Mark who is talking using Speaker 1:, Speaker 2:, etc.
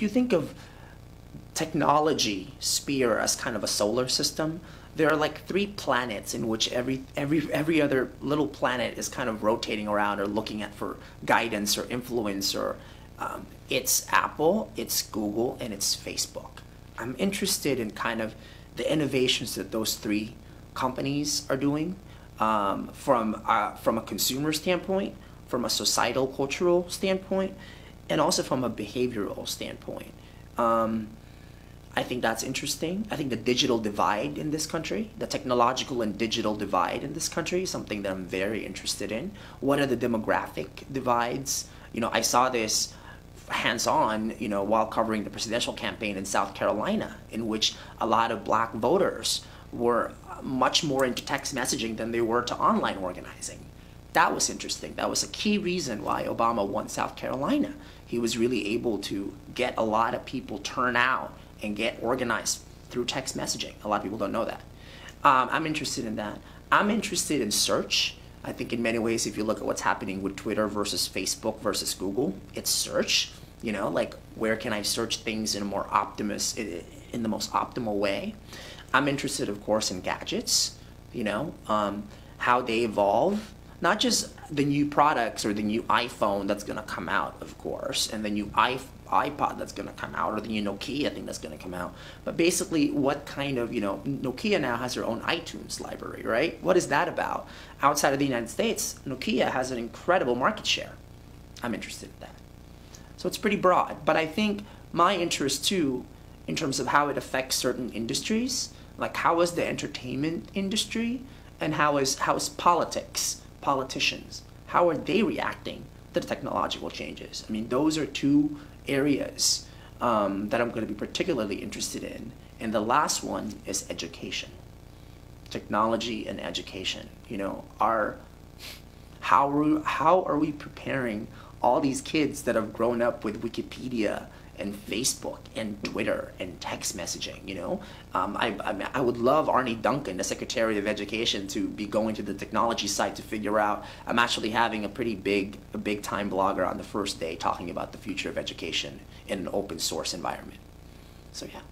Speaker 1: if you think of technology sphere as kind of a solar system, there are like 3 planets in which every other little planet is kind of rotating around or looking at for guidance or influence, or it's Apple, it's Google, and it's Facebook. I'm interested in kind of the innovations that those 3 companies are doing, from a consumer standpoint, from a societal cultural standpoint, and also from a behavioral standpoint. I think that's interesting. I think the digital divide in this country, the technological and digital divide in this country, is something that I'm very interested in. What are the demographic divides? You know, I saw this hands-on, you know, while covering the presidential campaign in South Carolina, in which a lot of black voters were much more into text messaging than they were to online organizing. That was interesting. That was a key reason why Obama won South Carolina. He was really able to get a lot of people turn out and get organized through text messaging. A lot of people don't know that. I'm interested in that. I'm interested in search. I think in many ways, if you look at what's happening with Twitter versus Facebook versus Google, it's search. You know, like, where can I search things in a more in the most optimal way? I'm interested, of course, in gadgets, you know, how they evolve. Not just the new products or the new iPhone that's gonna come out, of course, and the new iPod that's gonna come out, or the new Nokia thing that's gonna come out, but basically what kind of, you know, Nokia now has their own iTunes library, right? What is that about? Outside of the United States, Nokia has an incredible market share. I'm interested in that. So it's pretty broad, but I think my interest too, in terms of how it affects certain industries, like how is the entertainment industry, and how is politicians, how are they reacting to the technological changes? I mean, those are 2 areas that I'm going to be particularly interested in. And the last one is education. Technology and education. You know, how are we preparing all these kids that have grown up with Wikipedia and Facebook and Twitter and text messaging, you know? I would love Arne Duncan, the Secretary of Education, to be going to the technology site to figure out. I'm actually having a big time blogger on the first day talking about the future of education in an open source environment. So yeah.